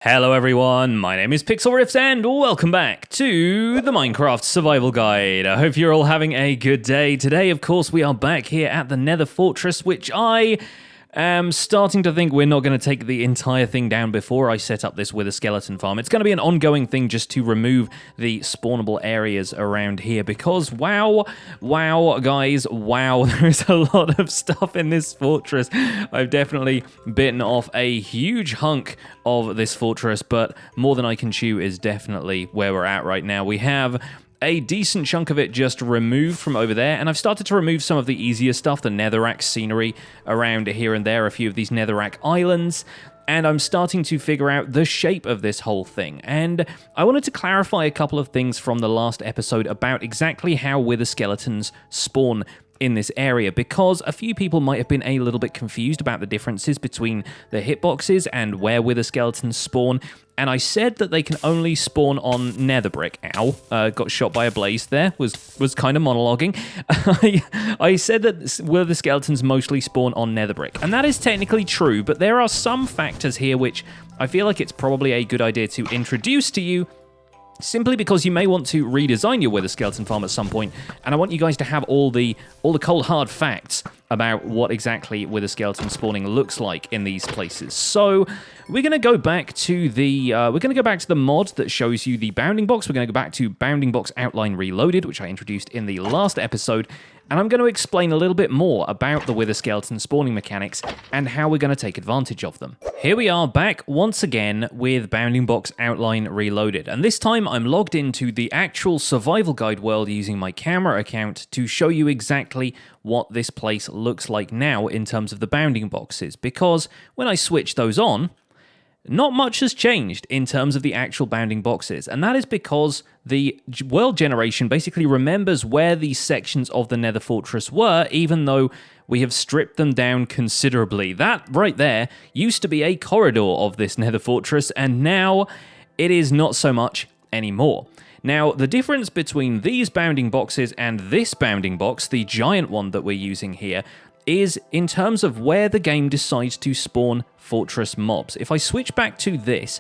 Hello everyone, my name is Pixlriffs and welcome back to the Minecraft Survival Guide. I hope you're all having a good day. Today, of course, we are back here at the Nether Fortress, which I am starting to think we're not going to take the entire thing down before I set up this Wither skeleton farm. It's going to be an ongoing thing just to remove the spawnable areas around here because wow, guys, there is a lot of stuff in this fortress. I've definitely bitten off a huge hunk of this fortress, but more than I can chew is definitely where we're at right now. We have a decent chunk of it just removed from over there, and I've started to remove some of the easier stuff, the netherrack scenery around here and there, a few of these netherrack islands, and I'm starting to figure out the shape of this whole thing. And I wanted to clarify a couple of things from the last episode about exactly how wither skeletons spawn in this area, because a few people might have been a little bit confused about the differences between the hitboxes and where wither skeletons spawn. And I said that they can only spawn on nether brick. Ow, got shot by a blaze there, was kind of monologuing. I said that wither skeletons mostly spawn on nether brick, and that is technically true, but there are some factors here which I feel like it's probably a good idea to introduce to you, simply because you may want to redesign your wither skeleton farm at some point, and I want you guys to have all the cold hard facts about what exactly wither skeleton spawning looks like in these places. So we're going to go back to the mod that shows you the bounding box. We're going to go back to bounding box outline reloaded, which I introduced in the last episode, and I'm going to explain a little bit more about the wither skeleton spawning mechanics and how we're going to take advantage of them. Here we are back once again with bounding box outline reloaded, and this time I'm logged into the actual survival guide world using my camera account to show you exactly what this place looks like now in terms of the bounding boxes, because when I switch those on, not much has changed in terms of the actual bounding boxes, and that is because the world generation basically remembers where these sections of the Nether Fortress were, even though we have stripped them down considerably. That right there used to be a corridor of this Nether Fortress, and now it is not so much anymore. Now, the difference between these bounding boxes and this bounding box, the giant one that we're using here, is in terms of where the game decides to spawn fortress mobs. If I switch back to this,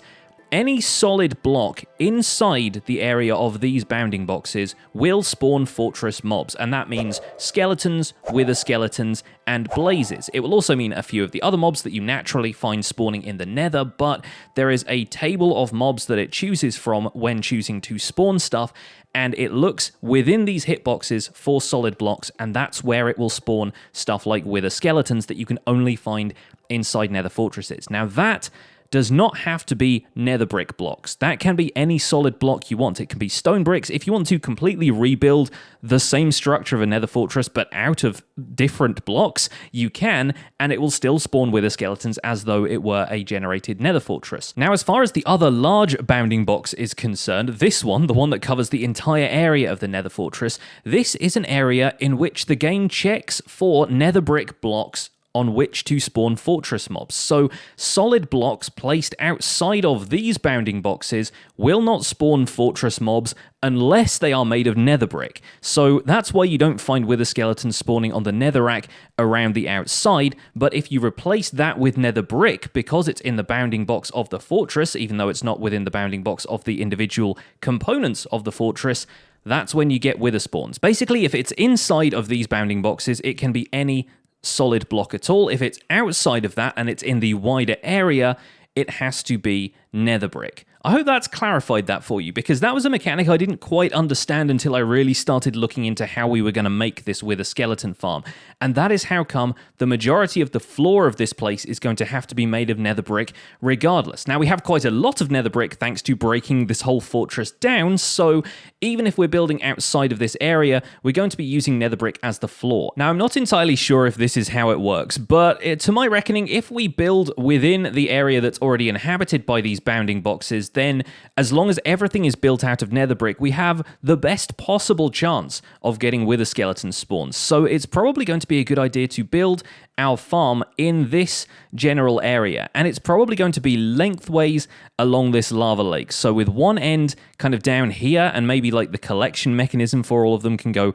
any solid block inside the area of these bounding boxes will spawn fortress mobs, and that means skeletons, wither skeletons, and blazes. It will also mean a few of the other mobs that you naturally find spawning in the nether, but there is a table of mobs that it chooses from when choosing to spawn stuff, and it looks within these hitboxes for solid blocks, and that's where it will spawn stuff like wither skeletons that you can only find inside nether fortresses. Now that does not have to be nether brick blocks. That can be any solid block you want. It can be stone bricks. If you want to completely rebuild the same structure of a nether fortress but out of different blocks, you can, and it will still spawn wither skeletons as though it were a generated nether fortress. Now, as far as the other large bounding box is concerned, this one, the one that covers the entire area of the nether fortress, this is an area in which the game checks for nether brick blocks on which to spawn fortress mobs. So solid blocks placed outside of these bounding boxes will not spawn fortress mobs unless they are made of nether brick. So that's why you don't find wither skeletons spawning on the netherrack around the outside, but if you replace that with nether brick, because it's in the bounding box of the fortress, even though it's not within the bounding box of the individual components of the fortress, that's when you get wither spawns. Basically, if it's inside of these bounding boxes, it can be any solid block at all. If it's outside of that and it's in the wider area, it has to be nether brick. I hope that's clarified that for you, because that was a mechanic I didn't quite understand until I really started looking into how we were going to make this wither skeleton farm. And that is how come the majority of the floor of this place is going to have to be made of nether brick regardless. Now, we have quite a lot of nether brick thanks to breaking this whole fortress down, so even if we're building outside of this area, we're going to be using nether brick as the floor. Now, I'm not entirely sure if this is how it works, but to my reckoning, if we build within the area that's already inhabited by these bounding boxes, then as long as everything is built out of nether brick, we have the best possible chance of getting wither skeleton spawns. So it's probably going to be a good idea to build our farm in this general area, and it's probably going to be lengthways along this lava lake. So with one end kind of down here, and maybe like the collection mechanism for all of them can go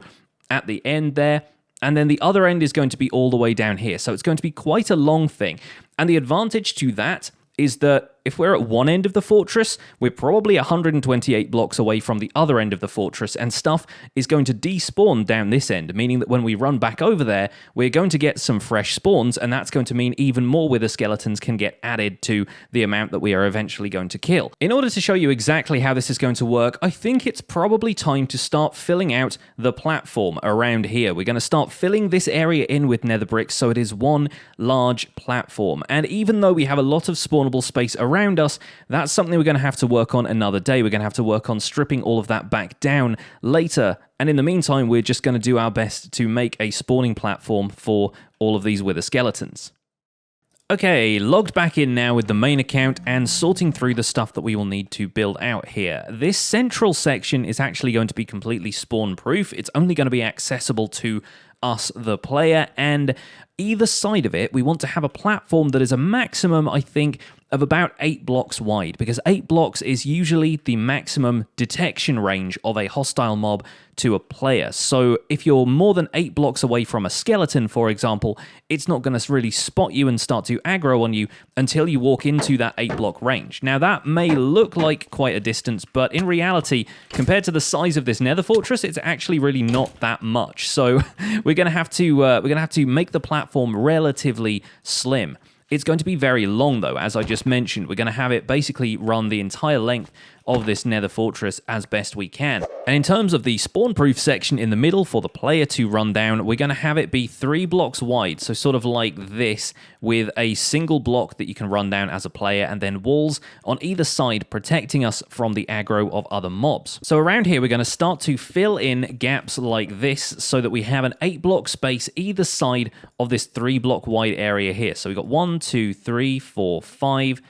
at the end there, and then the other end is going to be all the way down here. So it's going to be quite a long thing, and the advantage to that is that if we're at one end of the fortress, we're probably 128 blocks away from the other end of the fortress, and stuff is going to despawn down this end, meaning that when we run back over there, we're going to get some fresh spawns, and that's going to mean even more wither skeletons can get added to the amount that we are eventually going to kill. In order to show you exactly how this is going to work, I think it's probably time to start filling out the platform around here. We're going to start filling this area in with nether bricks so it is one large platform. And even though we have a lot of spawnable space around us, that's something we're going to have to work on another day. We're going to have to work on stripping all of that back down later. And in the meantime, we're just going to do our best to make a spawning platform for all of these wither skeletons. Okay, logged back in now with the main account and sorting through the stuff that we will need to build out here. This central section is actually going to be completely spawn-proof. It's only going to be accessible to us, the player, and either side of it, we want to have a platform that is a maximum, I think, of about 8 blocks wide, because 8 blocks is usually the maximum detection range of a hostile mob to a player. So if you're more than 8 blocks away from a skeleton, for example, it's not going to really spot you and start to aggro on you until you walk into that 8 block range. Now that may look like quite a distance, but in reality, compared to the size of this nether fortress, it's actually really not that much. So we're going to have to make the platform relatively slim. It's going to be very long, though, as I just mentioned. We're going to have it basically run the entire length of this nether fortress as best we can. And in terms of the spawn-proof section in the middle for the player to run down, we're going to have it be 3 blocks wide, so sort of like this, with a single block that you can run down as a player, and then walls on either side protecting us from the aggro of other mobs. So around here, we're going to start to fill in gaps like this so that we have an 8-block space either side of this 3-block wide area here. So we've got 1, 2, 3, 4, 5,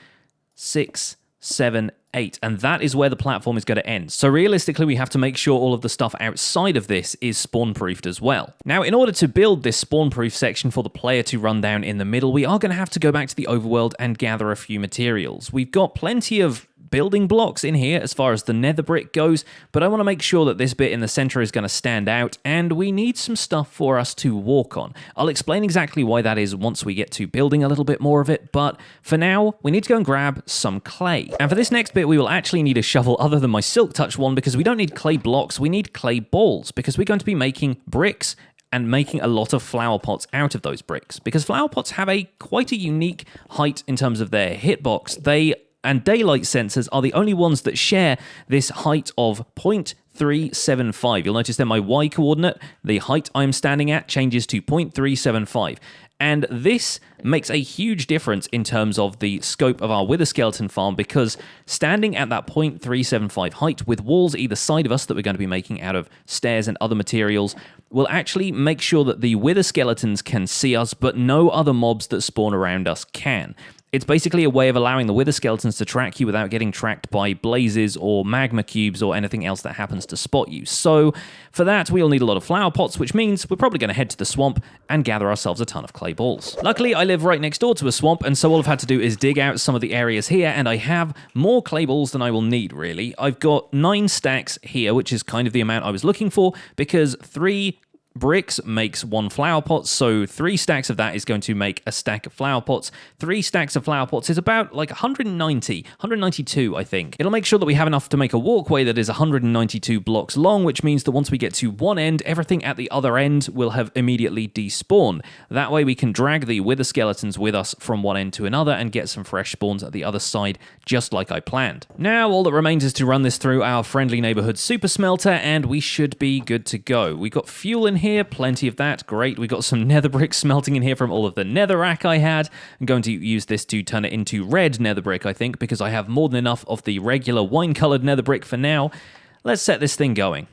6, 7, 8, and that is where the platform is going to end. So realistically, we have to make sure all of the stuff outside of this is spawn-proofed as well. Now, in order to build this spawn-proof section for the player to run down in the middle, we are going to have to go back to the overworld and gather a few materials. We've got plenty of building blocks in here as far as the nether brick goes, but I want to make sure that this bit in the center is going to stand out, and we need some stuff for us to walk on. I'll explain exactly why that is once we get to building a little bit more of it, but for now, we need to go and grab some clay. And for this next bit, we will actually need a shovel other than my silk touch one, because we don't need clay blocks, we need clay balls, because we're going to be making bricks and making a lot of flower pots out of those bricks, because flower pots have quite a unique height in terms of their hitbox. And daylight sensors are the only ones that share this height of 0.375. You'll notice that my Y coordinate, the height I'm standing at, changes to 0.375. And this makes a huge difference in terms of the scope of our wither skeleton farm, because standing at that 0.375 height with walls either side of us that we're going to be making out of stairs and other materials will actually make sure that the wither skeletons can see us, but no other mobs that spawn around us can. It's basically a way of allowing the wither skeletons to track you without getting tracked by blazes or magma cubes or anything else that happens to spot you. So for that, we'll need a lot of flower pots, which means we're probably going to head to the swamp and gather ourselves a ton of clay balls. Luckily, I live right next door to a swamp, and so all I've had to do is dig out some of the areas here, and I have more clay balls than I will need, really. I've got 9 stacks here, which is kind of the amount I was looking for, because 3 bricks makes 1 flower pot, so 3 stacks of that is going to make a stack of flower pots. 3 stacks of flower pots is about like 192, I think. It'll make sure that we have enough to make a walkway that is 192 blocks long, which means that once we get to one end, everything at the other end will have immediately despawned. That way we can drag the wither skeletons with us from one end to another and get some fresh spawns at the other side, just like I planned. Now all that remains is to run this through our friendly neighborhood super smelter, and we should be good to go. We got fuel in here, plenty of that, great. We got some nether brick smelting in here from all of the netherrack I had. I'm going to use this to turn it into red nether brick, I think, because I have more than enough of the regular wine-colored nether brick for now. Let's set this thing going.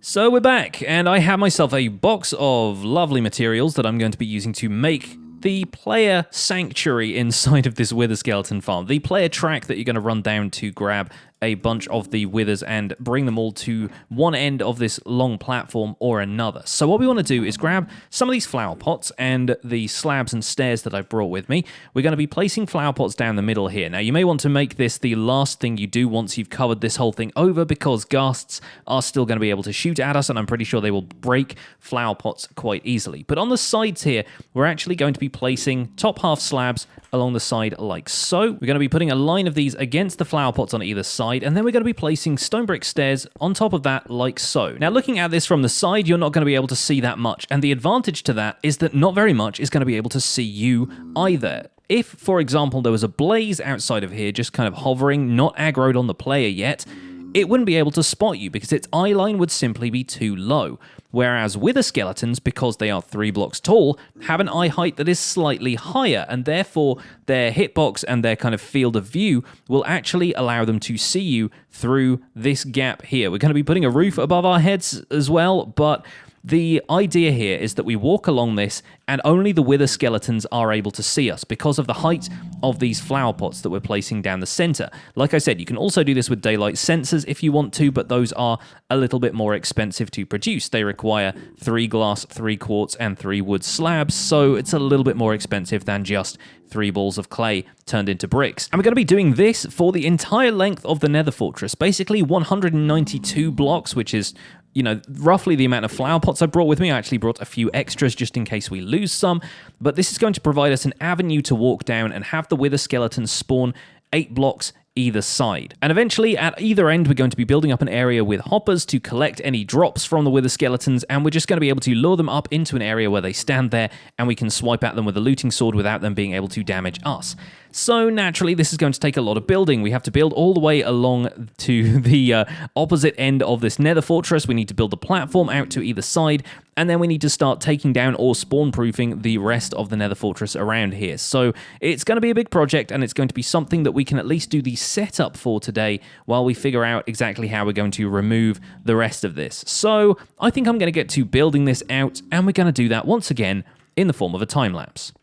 So we're back, and I have myself a box of lovely materials that I'm going to be using to make the player sanctuary inside of this wither skeleton farm. The player track that you're going to run down to grab a bunch of the withers and bring them all to one end of this long platform or another. So what we want to do is grab some of these flower pots and the slabs and stairs that I brought with me. We're going to be placing flower pots down the middle here. Now, you may want to make this the last thing you do once you've covered this whole thing over, because ghasts are still going to be able to shoot at us, and I'm pretty sure they will break flower pots quite easily. But on the sides here, we're actually going to be placing top half slabs along the side like so. We're going to be putting a line of these against the flower pots on either side, and then we're going to be placing stone brick stairs on top of that like so. Now, looking at this from the side, you're not going to be able to see that much, and the advantage to that is that not very much is going to be able to see you either. If, for example, there was a blaze outside of here just kind of hovering, not aggroed on the player yet, it wouldn't be able to spot you because its eye line would simply be too low. Whereas wither skeletons, because they are 3 blocks tall, have an eye height that is slightly higher, and therefore their hitbox and their kind of field of view will actually allow them to see you through this gap here. We're going to be putting a roof above our heads as well, but the idea here is that we walk along this and only the wither skeletons are able to see us because of the height of these flower pots that we're placing down the center. Like I said, you can also do this with daylight sensors if you want to, but those are a little bit more expensive to produce. They require 3 glass, 3 quartz, and 3 wood slabs, so it's a little bit more expensive than just 3 balls of clay turned into bricks. And we're going to be doing this for the entire length of the Nether Fortress, basically 192 blocks, which is, you know, roughly the amount of flower pots I brought with me. I actually brought a few extras just in case we lose some, but this is going to provide us an avenue to walk down and have the wither skeletons spawn 8 blocks either side. And eventually, at either end, we're going to be building up an area with hoppers to collect any drops from the wither skeletons, and we're just going to be able to lure them up into an area where they stand there, and we can swipe at them with a looting sword without them being able to damage us. So naturally, this is going to take a lot of building. We have to build all the way along to the opposite end of this Nether Fortress. We need to build the platform out to either side, and then we need to start taking down or spawn-proofing the rest of the Nether Fortress around here. So it's going to be a big project, and it's going to be something that we can at least do the setup for today while we figure out exactly how we're going to remove the rest of this. So I think I'm going to get to building this out, and we're going to do that once again in the form of a time-lapse.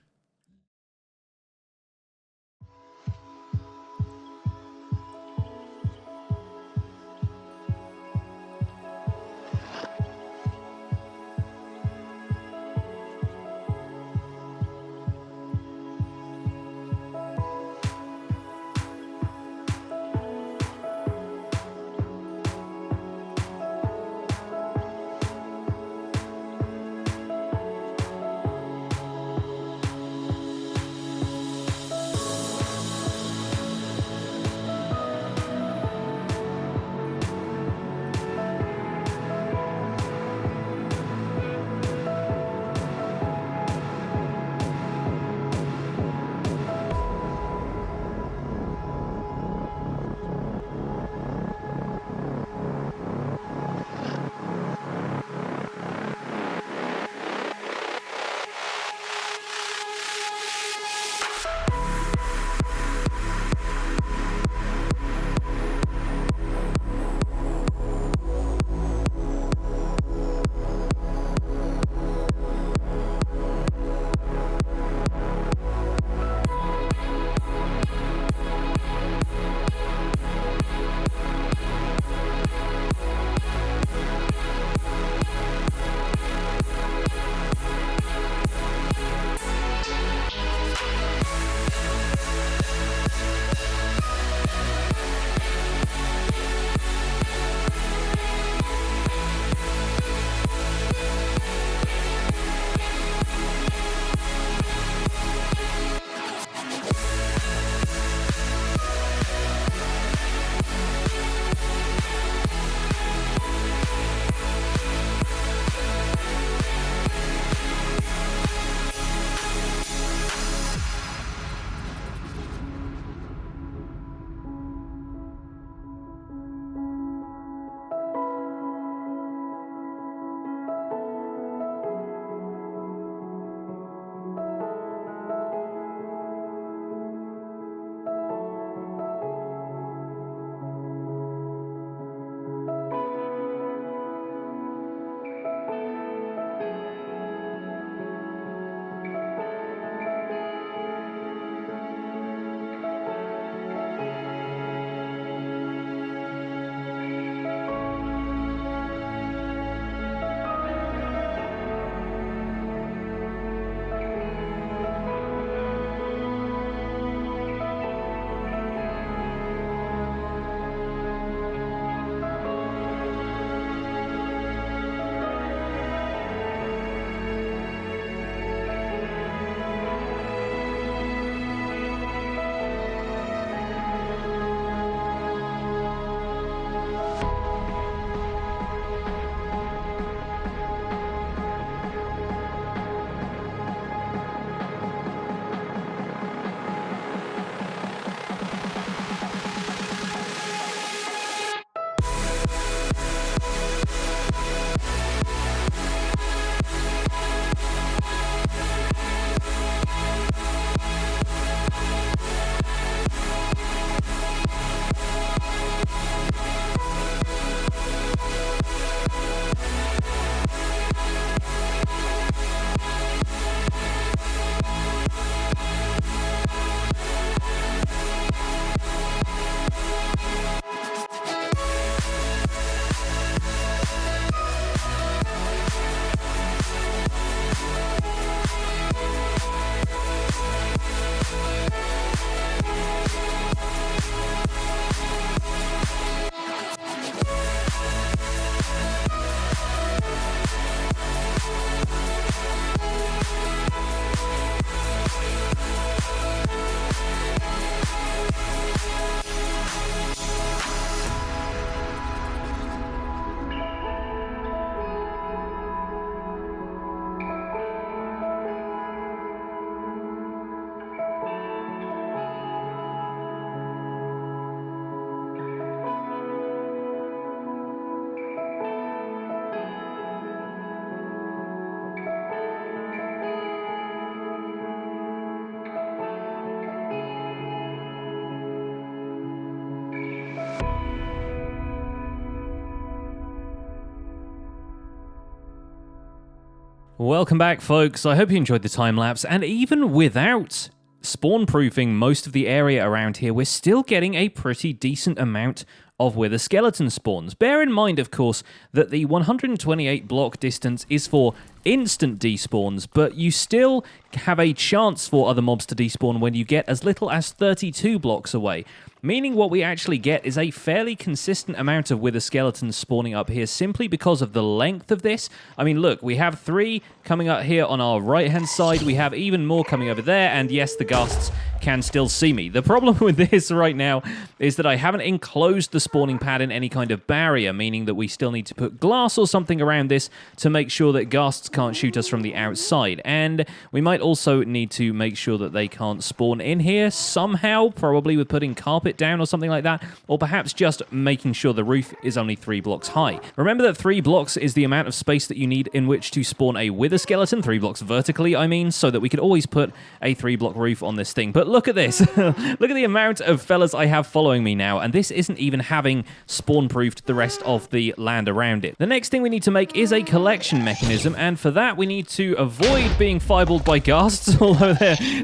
Welcome back, folks. I hope you enjoyed the time lapse, and even without spawn-proofing most of the area around here, we're still getting a pretty decent amount of wither skeleton spawns. Bear in mind, of course, that the 128 block distance is for instant despawns, but you still have a chance for other mobs to despawn when you get as little as 32 blocks away. Meaning what we actually get is a fairly consistent amount of wither skeletons spawning up here simply because of the length of this. I mean, look, we have 3 coming up here on our right-hand side. We have even more coming over there, and yes, the ghasts can still see me. The problem with this right now is that I haven't enclosed the spawning pad in any kind of barrier, meaning that we still need to put glass or something around this to make sure that ghasts can't shoot us from the outside. And we might also need to make sure that they can't spawn in here somehow, probably with putting carpet down or something like that, or perhaps just making sure the roof is only 3 blocks high. Remember that 3 blocks is the amount of space that you need in which to spawn a wither skeleton, 3 blocks vertically, I mean, so that we could always put a 3-block roof on this thing. But look at this. Look at the amount of fellas I have following me now, and this isn't even having spawn-proofed the rest of the land around it. The next thing we need to make is a collection mechanism, and for that we need to avoid being fireballed by ghasts, although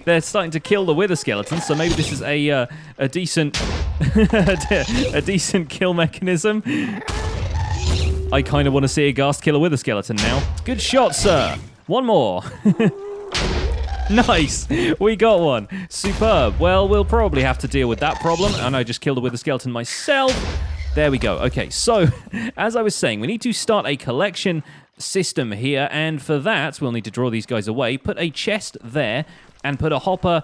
they're starting to kill the wither skeletons, so maybe this is a decent a decent kill mechanism. I kind of want to see a ghast kill a wither skeleton now. Good shot, sir. One more. Nice! We got one. Superb. Well, we'll probably have to deal with that problem, and I just killed a wither skeleton myself. There we go. Okay, so, as I was saying, we need to start a collection system here, and for that, we'll need to draw these guys away, put a chest there, and put a hopper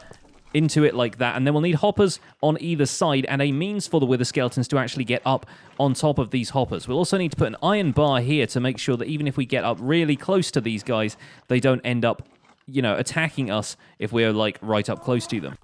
into it like that, and then we'll need hoppers on either side and a means for the wither skeletons to actually get up on top of these hoppers. We'll also need to put an iron bar here to make sure that even if we get up really close to these guys, they don't end up, you know, attacking us if we're, like, right up close to them.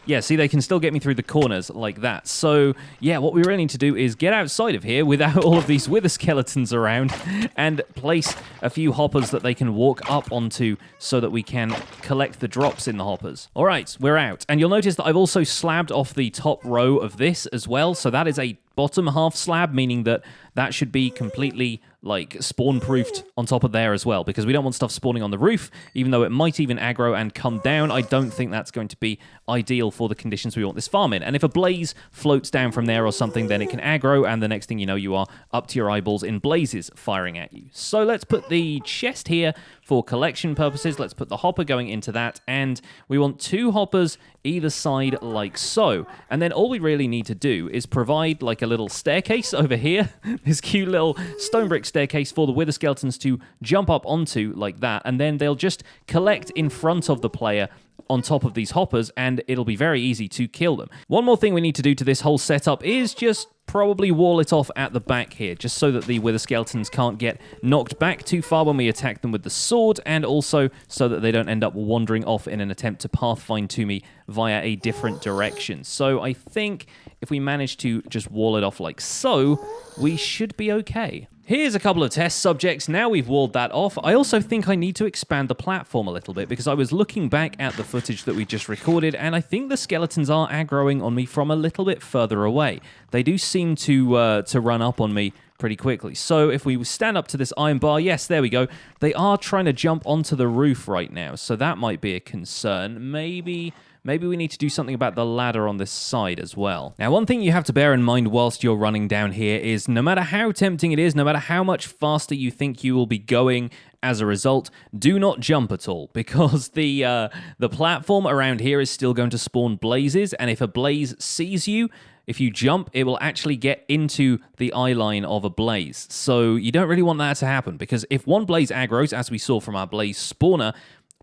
Yeah, see, they can still get me through the corners like that. So, yeah, what we really need to do is get outside of here without all of these wither skeletons around and place a few hoppers that they can walk up onto so that we can collect the drops in the hoppers. All right, we're out. And you'll notice that I've also slabbed off the top row of this as well. So that is a bottom half slab, meaning that that should be completely, like, spawn-proofed on top of there as well, because we don't want stuff spawning on the roof, even though it might even aggro and come down. I don't think that's going to be ideal for the conditions we want this farm in. And if a blaze floats down from there or something, then it can aggro, and the next thing you know, you are up to your eyeballs in blazes firing at you. So let's put the chest here for collection purposes. Let's put the hopper going into that, and we want 2 hoppers either side like so. And then all we really need to do is provide, like, a little staircase over here, this cute little stone brick staircase for the wither skeletons to jump up onto like that, and then they'll just collect in front of the player on top of these hoppers, and it'll be very easy to kill them. One more thing we need to do to this whole setup is just probably wall it off at the back here, just so that the wither skeletons can't get knocked back too far when we attack them with the sword, and also so that they don't end up wandering off in an attempt to pathfind to me via a different direction. So I think if we manage to just wall it off like so, we should be okay. Here's a couple of test subjects. Now we've walled that off. I also think I need to expand the platform a little bit, because I was looking back at the footage that we just recorded, and I think the skeletons are aggroing on me from a little bit further away. They do seem to run up on me pretty quickly. So if we stand up to this iron bar, yes, there we go. They are trying to jump onto the roof right now, so that might be a concern. Maybe we need to do something about the ladder on this side as well. Now, one thing you have to bear in mind whilst you're running down here is no matter how tempting it is, no matter how much faster you think you will be going as a result, do not jump at all, because the platform around here is still going to spawn blazes, and if a blaze sees you, if you jump, it will actually get into the eye line of a blaze. So you don't really want that to happen, because if one blaze aggroes, as we saw from our blaze spawner,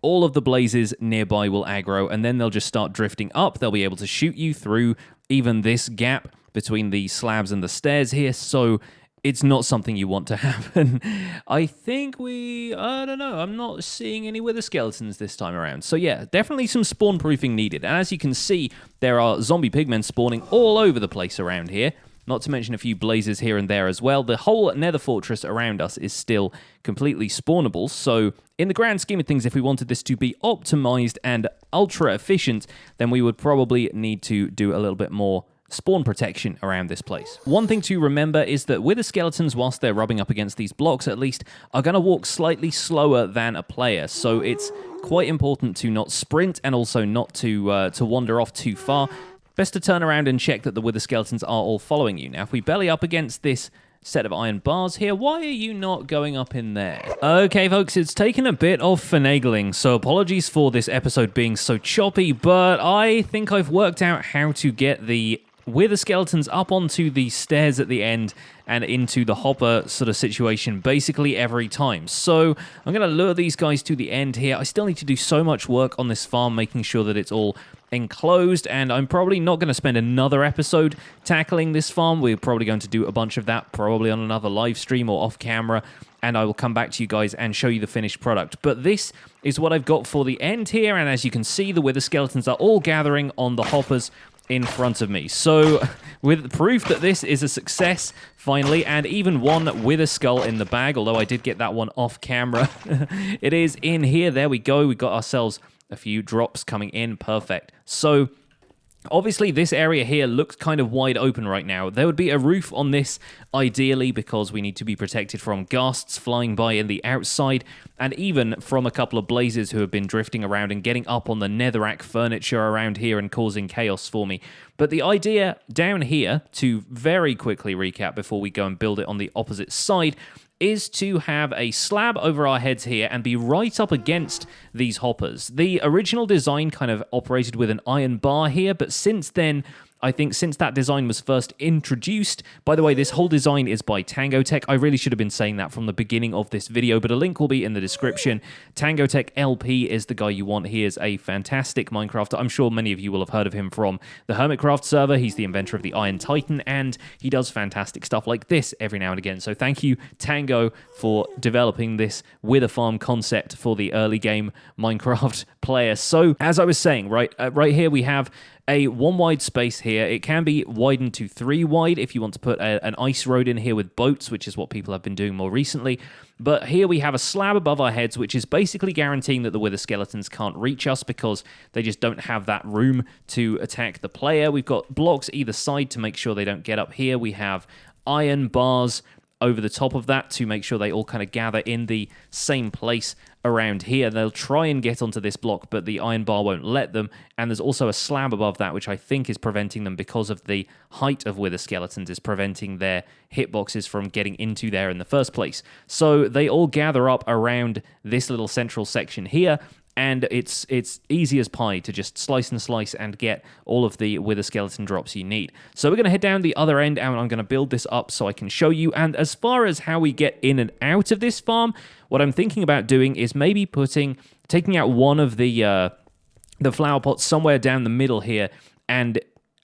all of the blazes nearby will aggro, and then they'll just start drifting up. They'll be able to shoot you through even this gap between the slabs and the stairs here, so it's not something you want to happen. I think I don't know, I'm not seeing any wither skeletons this time around. So yeah, definitely some spawn proofing needed. And as you can see, there are zombie pigmen spawning all over the place around here. Not to mention a few blazes here and there as well. The whole nether fortress around us is still completely spawnable, so in the grand scheme of things, if we wanted this to be optimized and ultra efficient, then we would probably need to do a little bit more spawn protection around this place. One thing to remember is that wither skeletons, whilst they're rubbing up against these blocks at least, are going to walk slightly slower than a player, so it's quite important to not sprint and also not to wander off too far. Best to turn around and check that the wither skeletons are all following you. Now, if we belly up against this set of iron bars here, why are you not going up in there? Okay, folks, it's taken a bit of finagling, so apologies for this episode being so choppy, but I think I've worked out how to get the wither skeletons up onto the stairs at the end and into the hopper sort of situation basically every time. So I'm going to lure these guys to the end here. I still need to do so much work on this farm, making sure that it's all enclosed, and I'm probably not going to spend another episode tackling this farm. We're probably going to do a bunch of that probably on another live stream or off camera, and I will come back to you guys and show you the finished product. But this is what I've got for the end here, and as you can see, the wither skeletons are all gathering on the hoppers in front of me. So with proof that this is a success finally, and even one wither skull in the bag, although I did get that one off camera, it is in here. There we go. We got ourselves a few drops coming in. Perfect. So obviously, this area here looks kind of wide open right now. There would be a roof on this, ideally, because we need to be protected from ghasts flying by in the outside, and even from a couple of blazes who have been drifting around and getting up on the netherrack furniture around here and causing chaos for me. But the idea down here, to very quickly recap before we go and build it on the opposite side, is to have a slab over our heads here and be right up against these hoppers. The original design kind of operated with an iron bar here, but since then, I think since that design was first introduced, by the way, this whole design is by TangoTek. I really should have been saying that from the beginning of this video, but a link will be in the description. TangoTek LP is the guy you want. He is a fantastic Minecrafter. I'm sure many of you will have heard of him from the Hermitcraft server. He's the inventor of the Iron Titan, and he does fantastic stuff like this every now and again. So thank you, Tango, for developing this wither farm concept for the early game Minecraft player. So as I was saying, right here we have a 1 wide space here. It can be widened to 3 wide if you want to put an ice road in here with boats, which is what people have been doing more recently. But here we have a slab above our heads, which is basically guaranteeing that the wither skeletons can't reach us because they just don't have that room to attack the player. We've got blocks either side to make sure they don't get up here. We have iron bars over the top of that to make sure they all kind of gather in the same place around here. They'll try and get onto this block, but the iron bar won't let them. And there's also a slab above that, which I think is preventing them because of the height of wither skeletons, is preventing their hitboxes from getting into there in the first place. So they all gather up around this little central section here, and it's easy as pie to just slice and slice and get all of the wither skeleton drops you need. So we're going to head down the other end, and I'm going to build this up so I can show you. And as far as how we get in and out of this farm, what I'm thinking about doing is maybe taking out one of the flower pots somewhere down the middle here and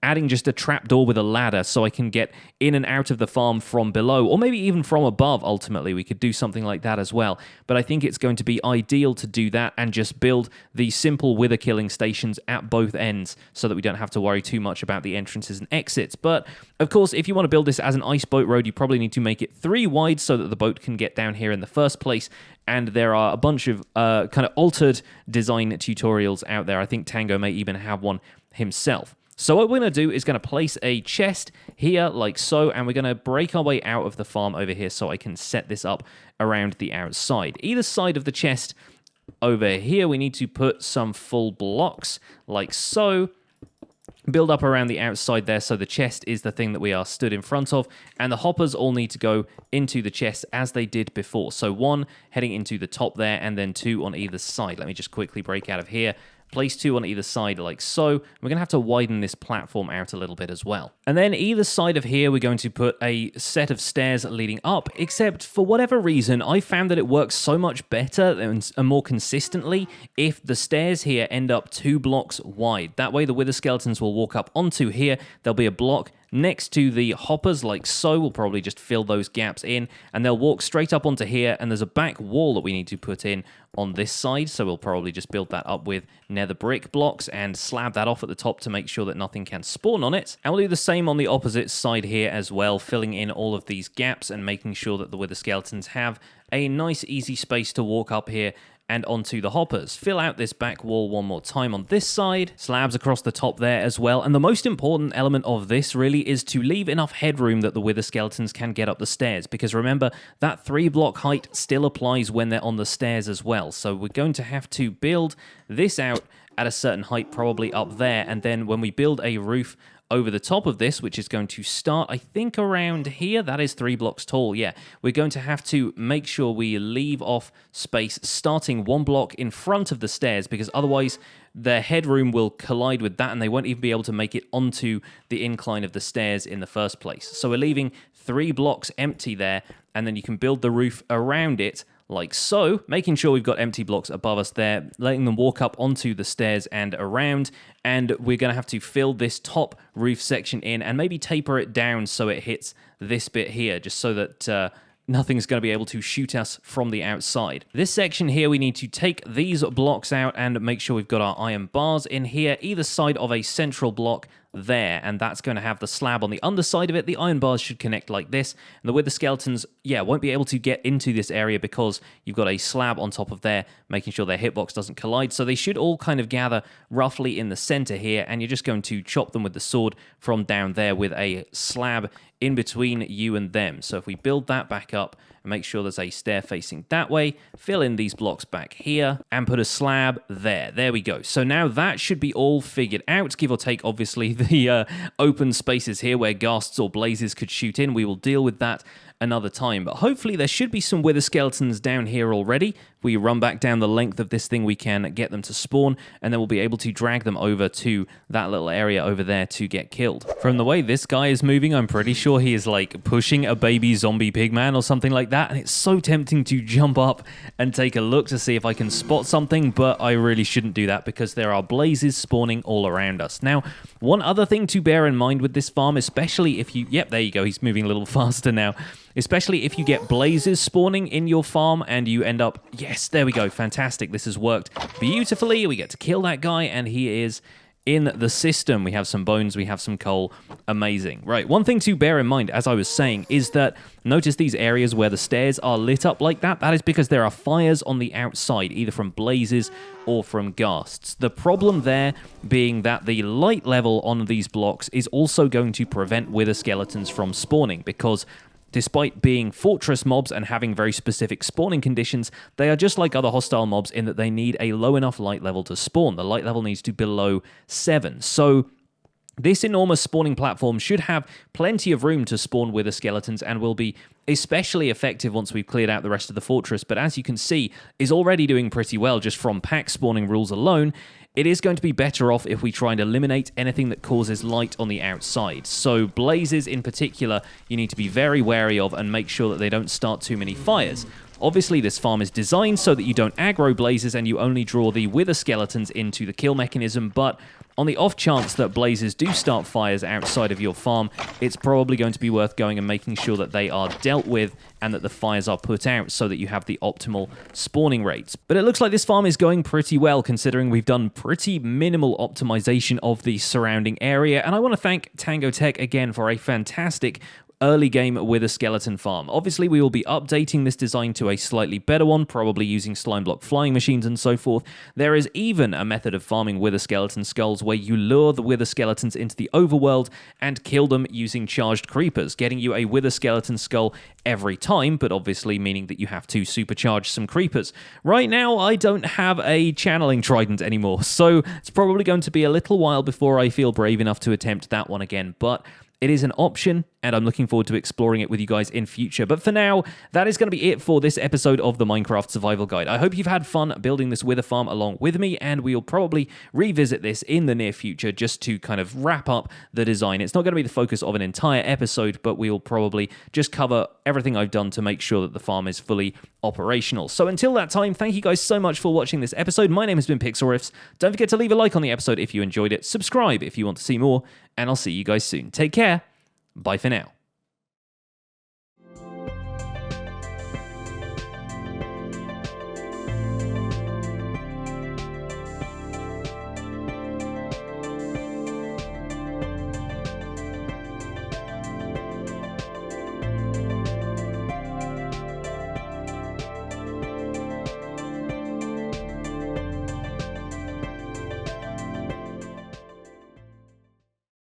adding just a trapdoor with a ladder so I can get in and out of the farm from below, or maybe even from above. Ultimately, we could do something like that as well. But I think it's going to be ideal to do that and just build the simple wither killing stations at both ends so that we don't have to worry too much about the entrances and exits. But of course, if you want to build this as an ice boat road, you probably need to make it 3 wide so that the boat can get down here in the first place. And there are a bunch of kind of altered design tutorials out there. I think Tango may even have one himself. So what we're going to do is going to place a chest here like so, and we're going to break our way out of the farm over here so I can set this up around the outside. Either side of the chest over here, we need to put some full blocks like so. Build up around the outside there so the chest is the thing that we are stood in front of, and the hoppers all need to go into the chest as they did before. So 1 heading into the top there, and then 2 on either side. Let me just quickly break out of here. Place 2 on either side like so. We're going to have to widen this platform out a little bit as well. And then either side of here, we're going to put a set of stairs leading up, except for whatever reason, I found that it works so much better and more consistently if the stairs here end up 2 blocks wide. That way the wither skeletons will walk up onto here. There'll be a block next to the hoppers like so. We'll probably just fill those gaps in, and they'll walk straight up onto here, and there's a back wall that we need to put in on this side, so we'll probably just build that up with nether brick blocks and slab that off at the top to make sure that nothing can spawn on it. And we'll do the same on the opposite side here as well, filling in all of these gaps and making sure that the wither skeletons have a nice easy space to walk up here and onto the hoppers. Fill out this back wall one more time on this side, slabs across the top there as well, and the most important element of this really is to leave enough headroom that the wither skeletons can get up the stairs, because remember, that 3-block height still applies when they're on the stairs as well. So we're going to have to build this out at a certain height, probably up there, and then when we build a roof over the top of this, which is going to start, I think, around here. That is 3 blocks tall, yeah. We're going to have to make sure we leave off space starting 1 block in front of the stairs, because otherwise their headroom will collide with that and they won't even be able to make it onto the incline of the stairs in the first place. So we're leaving 3 blocks empty there, and then you can build the roof around it like so, making sure we've got empty blocks above us there, letting them walk up onto the stairs and around, and we're going to have to fill this top roof section in and maybe taper it down so it hits this bit here, just so that nothing's going to be able to shoot us from the outside. This section here, we need to take these blocks out and make sure we've got our iron bars in here, either side of a central block there, and that's going to have the slab on the underside of it. The iron bars should connect like this, and the wither skeletons, yeah, won't be able to get into this area because you've got a slab on top of there, making sure their hitbox doesn't collide. So they should all kind of gather roughly in the center here, and you're just going to chop them with the sword from down there with a slab in between you and them. So if we build that back up and make sure there's a stair facing that way, fill in these blocks back here, and put a slab there. There we go. So now that should be all figured out, give or take, obviously, the open spaces here where ghasts or blazes could shoot in. We will deal with that another time, but hopefully there should be some wither skeletons down here already. If we run back down the length of this thing, we can get them to spawn, and then we'll be able to drag them over to that little area over there to get killed. From the way this guy is moving, I'm pretty sure he is like pushing a baby zombie pigman or something like that, and it's so tempting to jump up and take a look to see if I can spot something, but I really shouldn't do that because there are blazes spawning all around us. Now, one other thing to bear in mind with this farm, especially if you... Yep, there you go, he's moving a little faster now. Especially if you get blazes spawning in your farm and you end up... Yes, there we go. Fantastic. This has worked beautifully. We get to kill that guy and he is in the system. We have some bones. We have some coal. Amazing. Right. One thing to bear in mind, as I was saying, is that notice these areas where the stairs are lit up like that. That is because there are fires on the outside, either from blazes or from ghasts. The problem there being that the light level on these blocks is also going to prevent wither skeletons from spawning, because despite being fortress mobs and having very specific spawning conditions, they are just like other hostile mobs in that they need a low enough light level to spawn. The light level needs to be below 7. So this enormous spawning platform should have plenty of room to spawn wither skeletons and will be especially effective once we've cleared out the rest of the fortress, but as you can see, is already doing pretty well just from pack spawning rules alone. It is going to be better off if we try and eliminate anything that causes light on the outside. So blazes in particular, you need to be very wary of and make sure that they don't start too many fires. Obviously, this farm is designed so that you don't aggro blazes and you only draw the wither skeletons into the kill mechanism, but on the off chance that blazes do start fires outside of your farm, it's probably going to be worth going and making sure that they are dealt with and that the fires are put out so that you have the optimal spawning rates. But it looks like this farm is going pretty well, considering we've done pretty minimal optimization of the surrounding area, and I want to thank TangoTek again for a fantastic early game with a skeleton farm. Obviously, we will be updating this design to a slightly better one, probably using slime block flying machines and so forth. There is even a method of farming wither skeleton skulls where you lure the wither skeletons into the overworld and kill them using charged creepers, getting you a wither skeleton skull every time, but obviously meaning that you have to supercharge some creepers. Right now, I don't have a channeling trident anymore, so it's probably going to be a little while before I feel brave enough to attempt that one again, but it is an option, and I'm looking forward to exploring it with you guys in future. But for now, that is going to be it for this episode of the Minecraft Survival Guide. I hope you've had fun building this wither farm along with me, and we'll probably revisit this in the near future just to kind of wrap up the design. It's not going to be the focus of an entire episode, but we'll probably just cover everything I've done to make sure that the farm is fully operational. So until that time, thank you guys so much for watching this episode. My name has been Pixlriffs. Don't forget to leave a like on the episode if you enjoyed it, subscribe if you want to see more, and I'll see you guys soon. Take care. Bye for now.